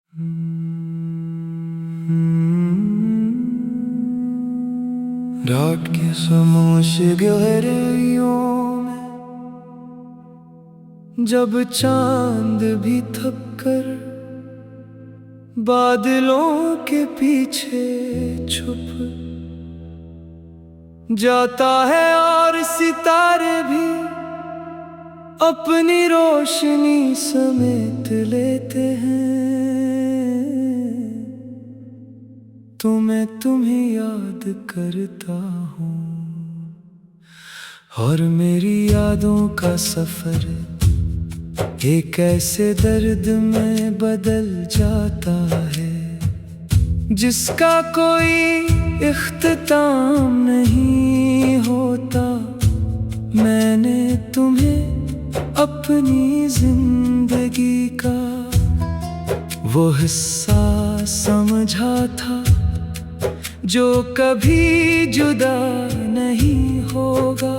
रात के खामोश गहराइयों में जब चांद भी थक कर बादलों के पीछे छुप जाता है और सितारे भी अपनी रोशनी समेट लेते हैं, तो मैं तुम्हें याद करता हूँ और मेरी यादों का सफर एक ऐसे दर्द में बदल जाता है जिसका कोई इख्तिताम नहीं होता। मैंने तुम्हें अपनी जिंदगी का वो हिस्सा समझा था जो कभी जुदा नहीं होगा,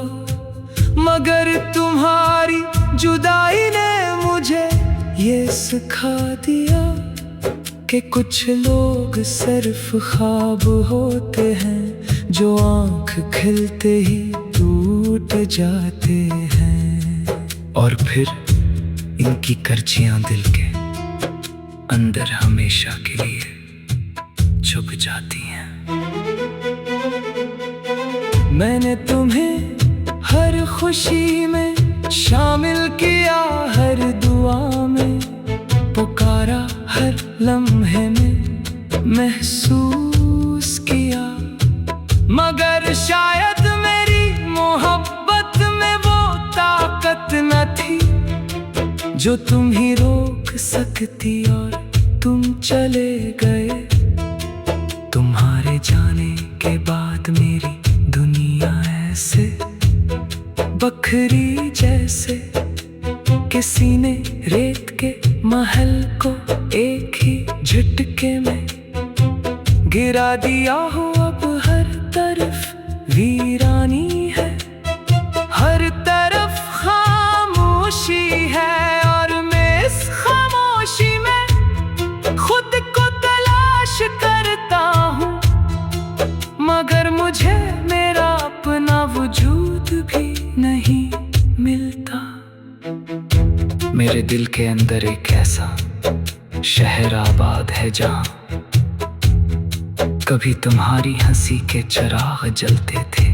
मगर तुम्हारी जुदाई ने मुझे ये सिखा दिया कि कुछ लोग सिर्फ ख्वाब होते हैं जो आँख खिलते ही टूट जाते हैं और फिर इनकी करचियां दिल के अंदर हमेशा के लिए छुप जाती हैं। मैंने तुम्हें हर खुशी में शामिल किया, हर दुआ में पुकारा, हर लम्हे में महसूस किया, मगर शायद मेरी मोहब्बत में वो ताकत न थी जो तुम ही रोक सकती और तुम चले गए। तुम्हारे जाने के बाद मेरी दुनिया ऐसे बखरी जैसे किसी ने रेत के महल को एक ही झटके में गिरा दिया हो। अब हर तरफ वीरानी है, हर तरफ खामोशी है और मैं इस खामोशी में खुद को तलाश करता हूँ, मगर मुझे मेरा अपना वजूद भी नहीं मिलता। मेरे दिल के अंदर एक ऐसा शहर आबाद है जहाँ कभी तुम्हारी हंसी के चिराग जलते थे,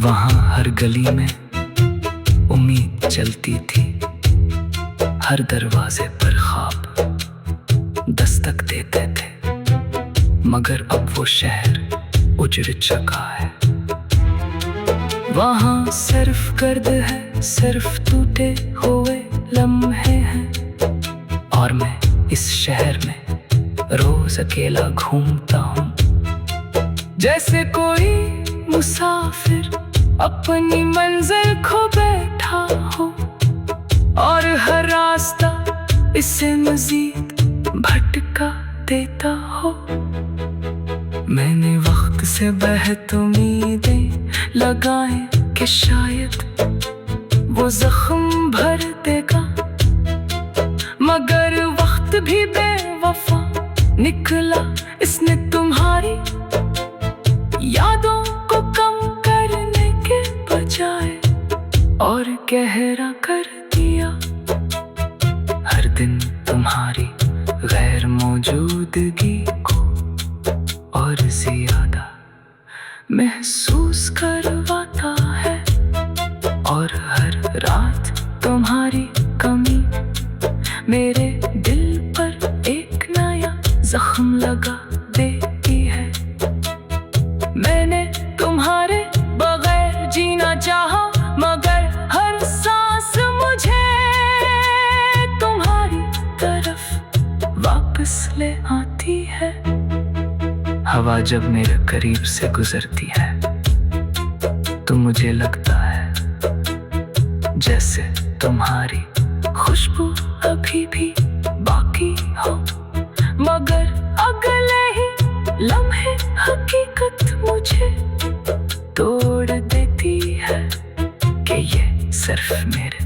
वहाँ हर गली में उम्मीद चलती थी, हर दरवाजे पर ख्वाब दस्तक देते थे, मगर अब वो शहर उजड़ चुका है। वहाँ सिर्फ गर्द है, सिर्फ टूटे हुए लम्हे हैं और मैं इस शहर में रोज अकेला घूमता हूँ, जैसे कोई मुसाफिर अपनी मंजिल खो बैठा हो और हर रास्ता इसे मजीद भटका देता हो। मैंने वक्त से बेहद उम्मीदें लगाए कि शायद वो जख्म भर देगा, मगर वक्त भी बेवफा निकला। इसने तुम्हारी यादों को कम करने के बजाय और गहरा कर दिया। हर दिन तुम्हारी गैर मौजूदगी को और ज्यादा महसूस करवाता है और हर रात तुम्हारी कमी मेरे दिल पर एक नया जख्म लगा देती है। मैंने तुम्हारे बगैर जीना चाहा, मगर हर सांस मुझे तुम्हारी तरफ वापस ले आती है। हवा जब मेरे करीब से गुजरती है तो मुझे लगता है जैसे तुम्हारी खुशबू अभी भी बाकी हो, मगर अगले ही लम्हे हकीकत मुझे तोड़ देती है कि ये सिर्फ मेरे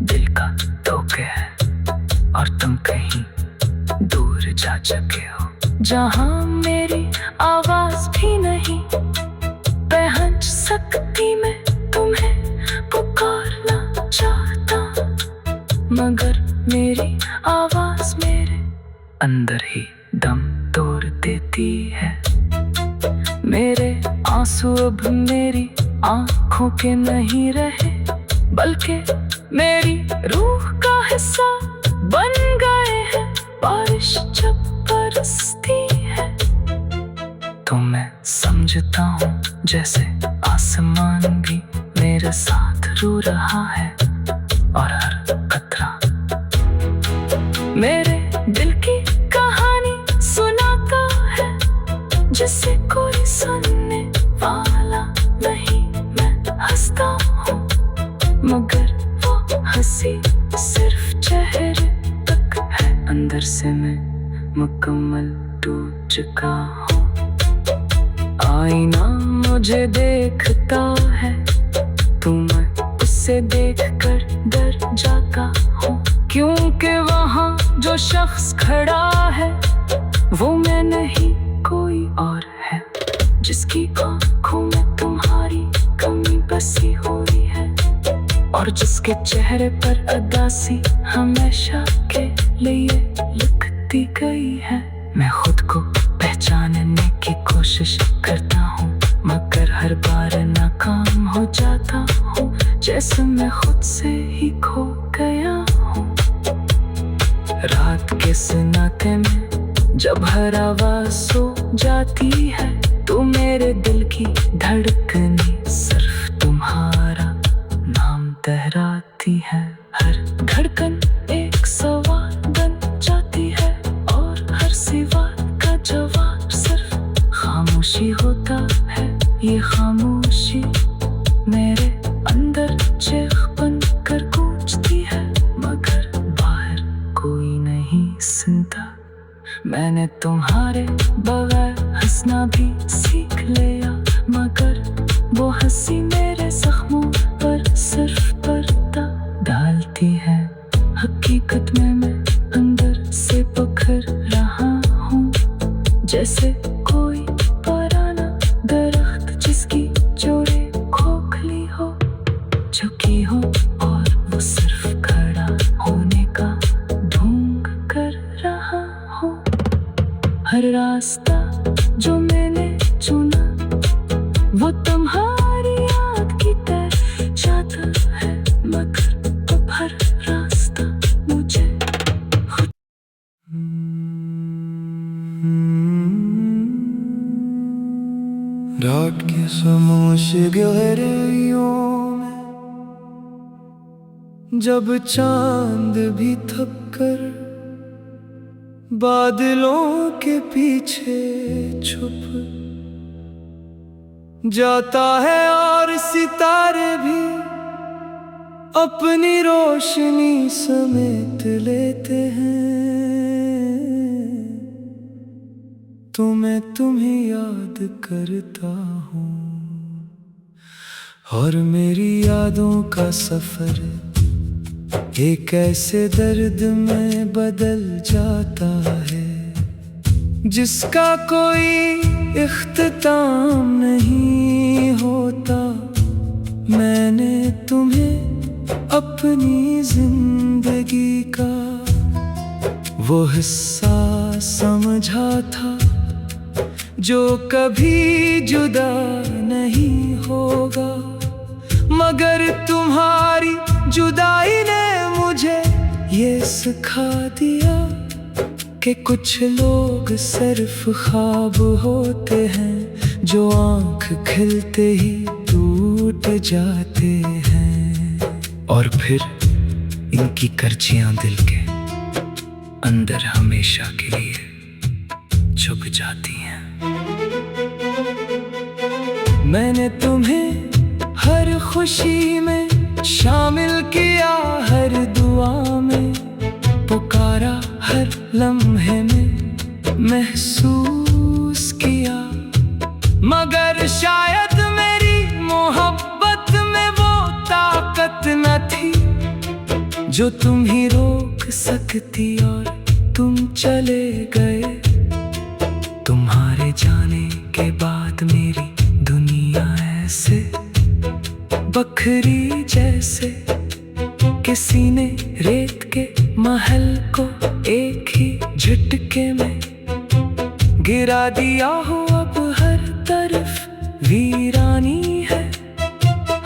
दिल का धोखे है और तुम कहीं दूर जा चुके हो, जहां मेरी आवाज भी नहीं पहुंच सकती। मैं तुम्हें पुकारना चाहता, मगर मेरी आवाज मेरे अंदर ही दम तोड़ देती है। मेरे आंसू अब मेरी आंखों के नहीं रहे, बल्कि मेरी रूह का हिस्सा बन गए हैं। बारिश जब बरसती है तो मैं समझता हूँ जैसे आसमान भी मेरे साथ रो रहा है, और हर कतरा मेरे दिल की कहानी सुनाता है, जिसे कोई सुनने वाला नहीं। मैं हंसता हूँ मगर वो हंसी सिर्फ चेहरे तक है, अंदर से मैं मुकम्मल टूट चुका हूँ। आईना मुझे देखता है तो मैं उससे देखकर डर जाता हूँ, क्योंकि वहाँ जो शख्स खड़ा है वो मैं नहीं कोई और है, जिसकी आँखों में तुम्हारी कमी बसी हुई है, और जिसके चेहरे पर उदासी हमेशा के लिए लिखती गई है। मैं खुद को पहचानने की कोशिश करता हूँ, मगर हर बार नाकाम हो जाता हूँ, जैसे मैं खुद से ही खो गया हूँ। रात के सन्नाटे में जब हर आवाज सो जाती है तो मेरे दिल की धड़कनें सिर्फ तुम्हारा नाम दोहराती है। हर धड़कन एक सवाल बन जाती है, और हर सवाल का जवाब सिर्फ खामोशी होता है। ये खामोशी मेरे अंदर चीख बनकर गूंजती है, मगर बाहर कोई नहीं सुनता। मैंने तुम्हारे बगैर हंसना भी सीख लिया, मगर वो हंसी मेरे जख्मों पर सिर्फ पर्दा डालती है। हकीकत में मैं अंदर से पकड़ रहा हूँ, जैसे कोई पुराना दरख्त जिसकी जोड़ें खोखली हो चुकी हो, और वो सिर्फ खड़ा होने का ढोंग कर रहा हो। हर रास्ता जो मैंने चुना वो तुम्हारी याद की तरफ जाता है, मगर अब हर रास्ता मुझे खुद। रात के खामोश गहराइयों में जब चांद भी थक कर बादलों के पीछे छुप जाता है, और सितारे भी अपनी रोशनी समेट लेते हैं, तो मैं तुम्हें याद करता हूँ, और मेरी यादों का सफर एक ऐसे दर्द में बदल जाता है जिसका कोई इख्तिताम नहीं होता। मैंने तुम्हें अपनी जिंदगी का वो हिस्सा समझा था जो कभी जुदा नहीं होगा, मगर तुम्हारी जुदाई ने मुझे ये सिखा दिया कि कुछ लोग सिर्फ ख्वाब होते हैं जो आँख खिलते ही टूट जाते हैं, और फिर इनकी करचियां दिल के अंदर हमेशा के लिए छुप जाती हैं। मैंने तुम्हें हर खुशी में शामिल किया, हर दुआ में पुकारा, हर लम्हे में महसूस किया, मगर शायद मेरी मोहब्बत में वो ताकत न थी जो तुम ही रोक सकती और तुम चले गए। तुम्हारे जाने के बाद मेरी दुनिया ऐसे बखरी जैसे किसी ने रेत के महल को एक ही झटके में गिरा दिया हो। अब हर तरफ वीरानी है,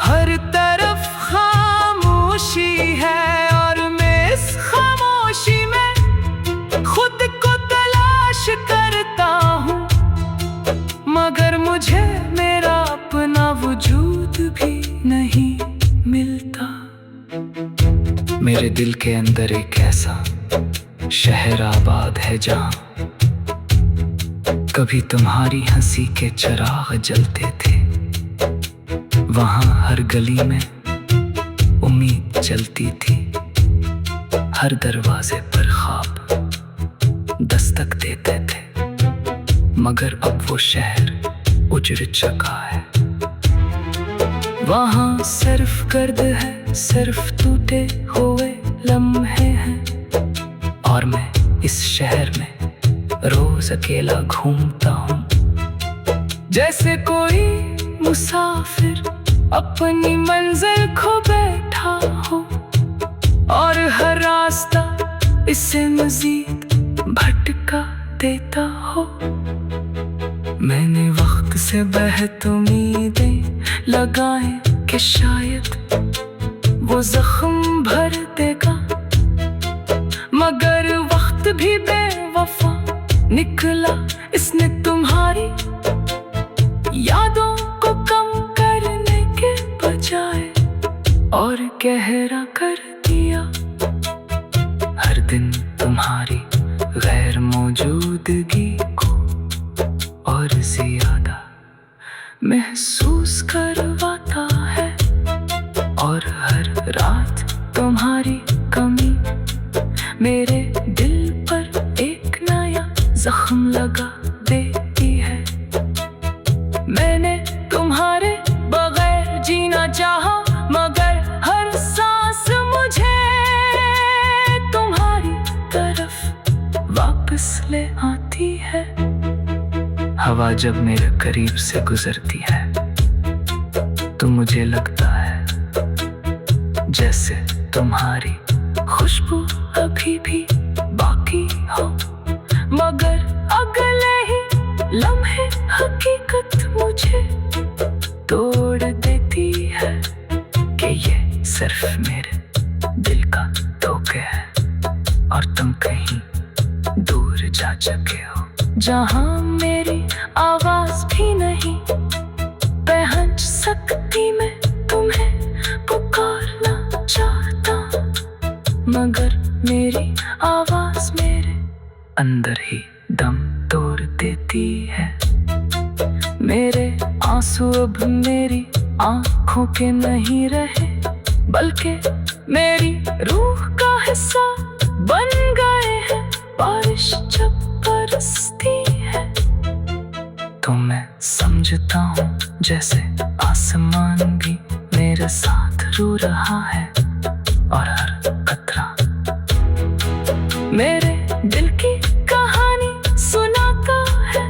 हर तरफ खामोशी है, और मैं इस खामोशी में खुद को तलाश करता हूँ, मगर मुझे मेरा अपना वजूद भी नहीं मिलता। मेरे दिल के अंदर एक ऐसा शहर आबाद है जहाँ कभी तुम्हारी हंसी के चिराग जलते थे। वहाँ हर गली में उम्मीद चलती थी, हर दरवाजे पर ख्वाब दस्तक देते थे, मगर अब वो शहर उजड़ चुका है। वहाँ सिर्फ गर्द है, सिर्फ टूटे हुए लम्हे हैं, और मैं इस शहर में रोज अकेला घूमता हूँ, जैसे कोई मुसाफिर अपनी मंजिल खो बैठा हो, और हर रास्ता इसे मजीद भटका देता हो। मैंने वक्त से बेहद उम्मीदें लगाए कि शायद वो जख्म भर देगा, मगर वक्त भी बेवफा निकला। इसने तुम्हारी यादों को कम करने के बजाय और गहरा कर दिया। हर दिन तुम्हारी गैर मौजूदगी को और ज्यादा महसूस करवाता है, और हर रात तुम्हारी कमी मेरे दिल पर एक नया जख्म लगा देती है। मैंने तुम्हारे बगैर जीना चाहा, मगर हर सांस मुझे तुम्हारी तरफ वापस ले आती है। हवा जब मेरे करीब से गुजरती है तो मुझे लगता है जैसे तुम्हारी खुशबू अभी भी बाकी हो, मगर अगले ही लम्हे हकीकत मुझे तोड़ देती है कि ये सिर्फ मेरे दिल का धोखे है, और तुम कहीं दूर जा चुके हो, जहाँ मेरी आवाज भी नहीं पहुंच सकती। मैं तुम्हें पुकारना चाहता, मगर मेरी आवाज मेरे अंदर ही दम तोड़ देती है। मेरे आंसू अब मेरी आंखों के नहीं रहे, बल्कि मेरी रूह का हिस्सा बन गए हैं। बारिश जब बरसती है तो मैं समझता हूँ जैसे आसमान भी मेरे साथ रो रहा है, और हर कतरा मेरे दिल की कहानी सुनाता है,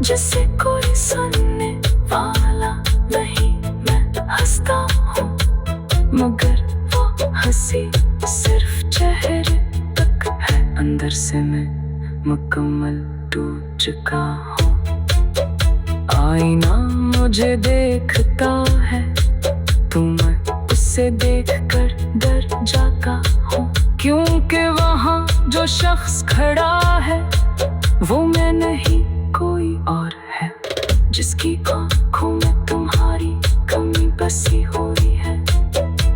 जिसे कोई सुनने वाला नहीं। मैं हंसता हूँ, मगर वो हंसी सिर्फ चेहरे तक है, अंदर से मैं मुकम्मल टूट चुका हूँ। आईना मुझे देखता है, तो मैं उससे देखकर डर जाता हूँ, क्योंकि वहाँ जो शख्स खड़ा है वो मैं नहीं कोई और है, जिसकी आँखों में तुम्हारी कमी बसी हुई है,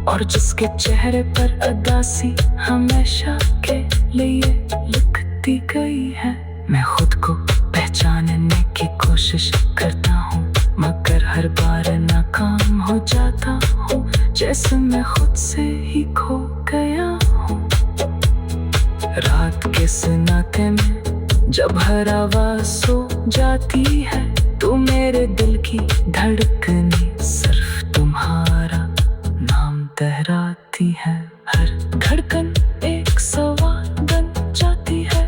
और जिसके चेहरे पर उदासी हमेशा के लिए लिखती गई है। मैं खुद को पहचानने की कोशिश करता हूँ, मगर हर बार नाकाम हो जाता हूँ, जैसे मैं खुद से ही खो गया हूँ। रात के सन्नाटे में जब हर आवाज सो जाती है, तो मेरे दिल की धड़कनें सिर्फ तुम्हारा नाम दोहराती है। हर धड़कन एक सवाल बन जाती है,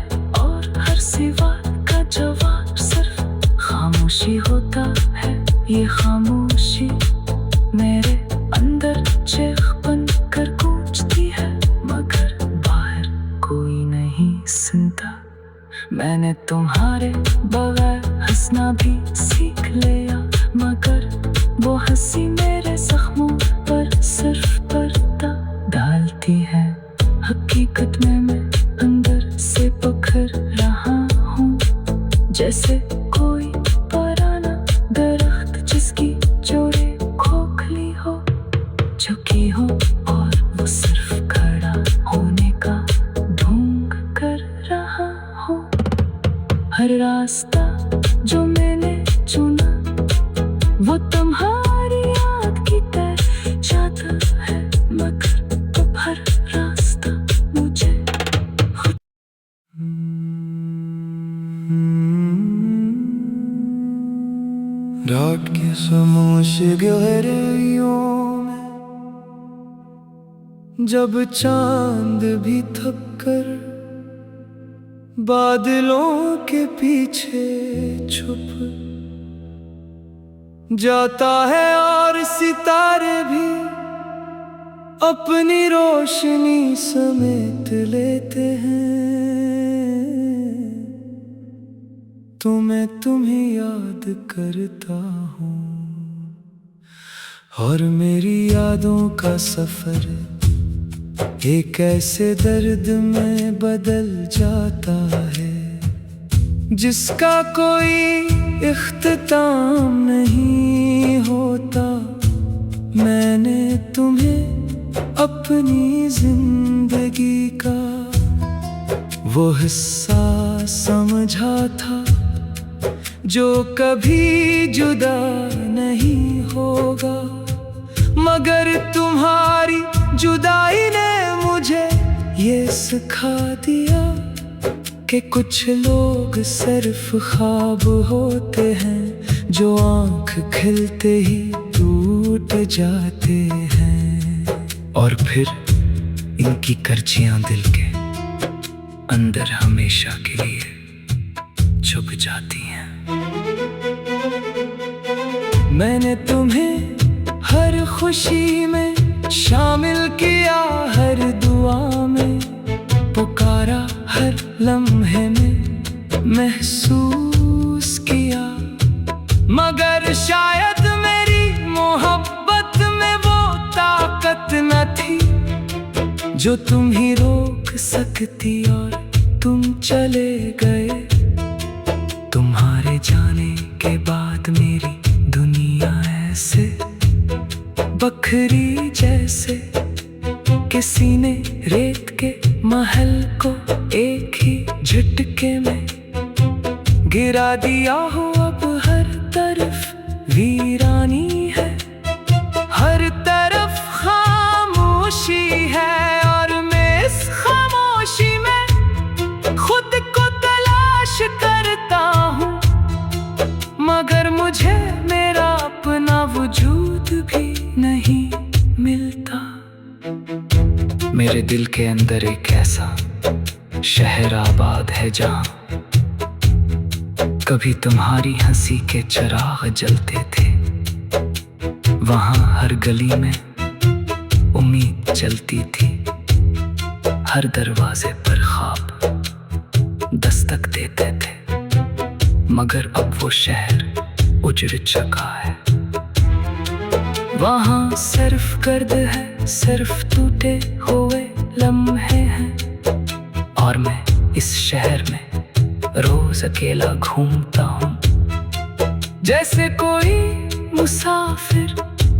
नहीं सुनता। मैंने तुम्हारे बगैर हंसना भी सीख लिया, मगर वो हंसी मेरे जख्मों पर सिर्फ पर्दा डालती है। हकीकत में मैं अंदर से पकड़ रहा हूँ, जैसे कोई पुराना दरख्त जिसकी जोड़े खोखली हो, झुकी हो और वो सिर्फ खड़ा होने का ढोंग कर रहा हो। हर रास्ता जो मैंने चुना वो तुम्हारी याद की तरफ जाता है, मगर अब हर रास्ता मुझे रात के खामोश गहराइयों में जब चांद भी थक कर बादलों के पीछे छुप जाता है और सितारे भी अपनी रोशनी समेट लेते हैं, तो मैं तुम्हें याद करता हूँ और मेरी यादों का सफर एक ऐसे दर्द में बदल जाता है जिसका कोई इख्तिताम नहीं होता। मैंने तुम्हें अपनी जिंदगी का वो हिस्सा समझा था जो कभी जुदा नहीं होगा, मगर तुम्हारी जुदाई ने मुझे ये सिखा दिया कि कुछ लोग सिर्फ ख्वाब होते हैं जो आंख खिलते ही टूट जाते हैं, और फिर इनकी करचियां दिल के अंदर हमेशा के लिए छुप जाती हैं। मैंने तुम्हें हर खुशी में शामिल किया, हर दुआ में पुकारा, हर लम्हे में महसूस किया, मगर शायद मेरी मोहब्बत में वो ताकत न थी जो तुम ही रोक सकती, और तुम चले गए। तुम्हारे जाने के बाद मेरी दुनिया ऐसे बखरी जैसे किसी ने रेत के महल को एक ही झटके में गिरा दिया हो। अब हर तरफ वीरानी है, हर तरफ खामोशी है, और मैं इस खामोशी में खुद को तलाश करता हूँ, मगर मुझे मेरा अपना वजूद भी नहीं मिलता। मेरे दिल के अंदर एक ऐसा शहर आबाद है जहाँ कभी तुम्हारी हंसी के चिराग जलते थे। वहाँ हर गली में उम्मीद चलती थी, हर दरवाजे पर ख्वाब दस्तक देते थे, मगर अब वो शहर उजड़ चुका है। वहाँ सिर्फ गर्द है, सिर्फ टूटे हुए लम्हे हैं, और मैं इस शहर में रोज अकेला घूमता हूँ, जैसे कोई मुसाफिर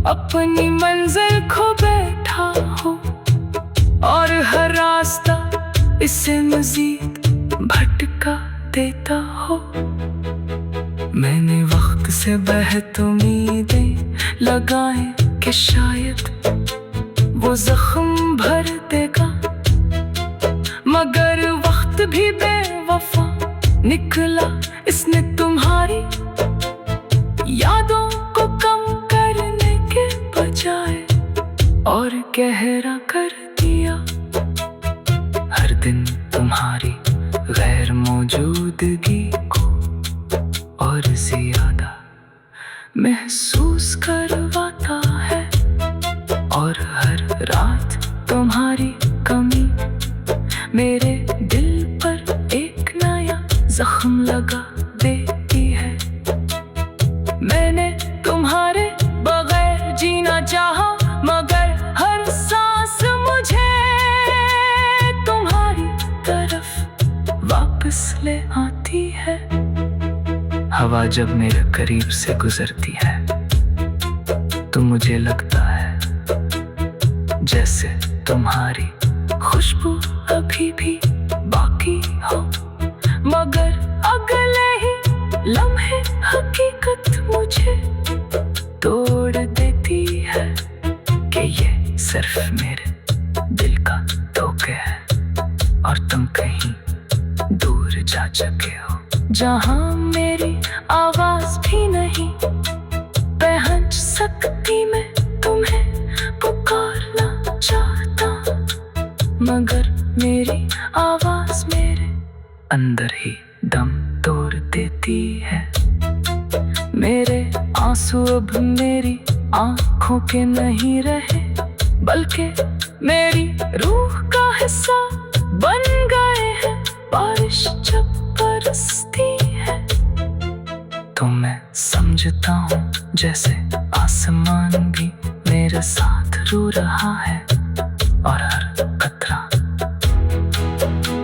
अपनी मंजिल खो बैठा हो, और हर रास्ता इसे मजीद भटका देता हो। मैंने वक्त से बेहद उम्मीदें लगाए कि शायद वो जख्म भर देगा, मगर वक्त भी बेवफा निकला। इसने तुम्हारी यादों को कम करने के बजाय और गहरा कर दिया। हर दिन तुम्हारी गैर मौजूदगी को और ज्यादा महसूस करवाता है, और हर रात तुम्हारी कमी मेरे दिल पर जख्म लगा देती है। मैंने तुम्हारे बगैर जीना चाहा, मगर हर सांस मुझे तुम्हारी तरफ वापस ले आती है। हवा जब मेरे करीब से गुजरती है तो मुझे लगता है जैसे तुम्हारी खुशबू अभी भी बाकी हो, मगर अगले ही लम्हे हकीकत मुझे तोड़ देती है कि ये सिर्फ मेरे दिल का धोखे है और तुम कहीं दूर जा चुके हो, जहां मेरी आवाज भी नहीं पहचान सकती। मैं तुम्हें पुकारना चाहता, मगर मेरी आवाज मेरे अंदर ही दम तोड़ देती है। मेरे आंसू अब मेरी आंखों के नहीं रहे, बल्कि मेरी रूह का हिस्सा बन गए हैं। बारिश जब बरसती है तो मैं समझता हूँ जैसे आसमान भी मेरे साथ रो रहा है और हर कतरा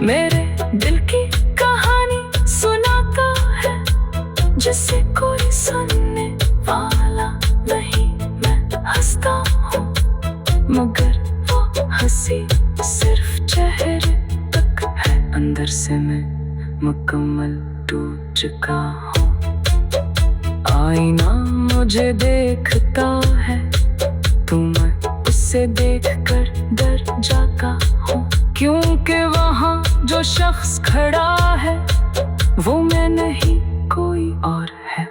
मेरे दिल की कहानी सुनाता है, जिसे कोई सुनने वाला नहीं। मैं हंसता हूँ मगर वो हंसी सिर्फ चेहरे तक है, अंदर से मैं मुकम्मल टूट चुका हूँ। आईना मुझे देखता है तो मैं उससे देखकर डर जाता हूँ, क्योंकि वहाँ जो शख्स खड़ा है वो मैं नहीं कोई और है,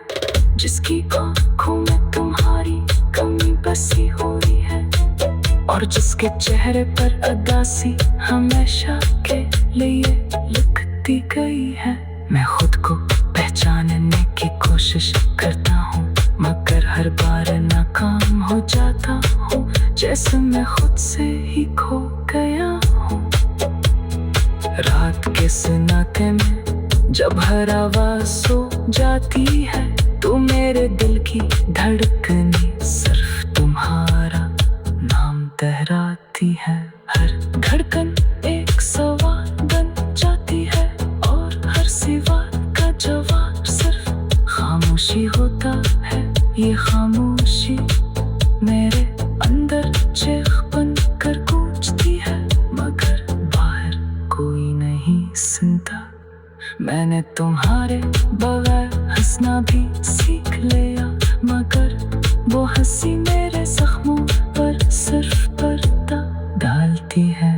जिसकी आँखों में तुम्हारी कमी बसी हुई है और जिसके चेहरे पर उदासी हमेशा के लिए लिखती गई है। मैं खुद को पहचानने की कोशिश करता हूँ, मगर हर बार नाकाम हो जाता हूँ, जैसे मैं खुद से ही खो गया हूँ। रात के सन्नाटे में जब हर आवाज सो जाती है तो मेरे दिल की धड़कनें सिर्फ तुम्हारा नाम दोहराती है। हर धड़कन एक सवाल बन जाती है और हर सवाल का जवाब सिर्फ खामोशी होता है। ये खामोशी मेरे अंदर चीख बनकर गूंजती है, मगर बाहर कोई नहीं सुनता। मैंने तुम्हारे बगैर हंसना भी सीख लिया, मगर वो हंसी मेरे जख्मों पर सिर्फ पर्दा डालती है।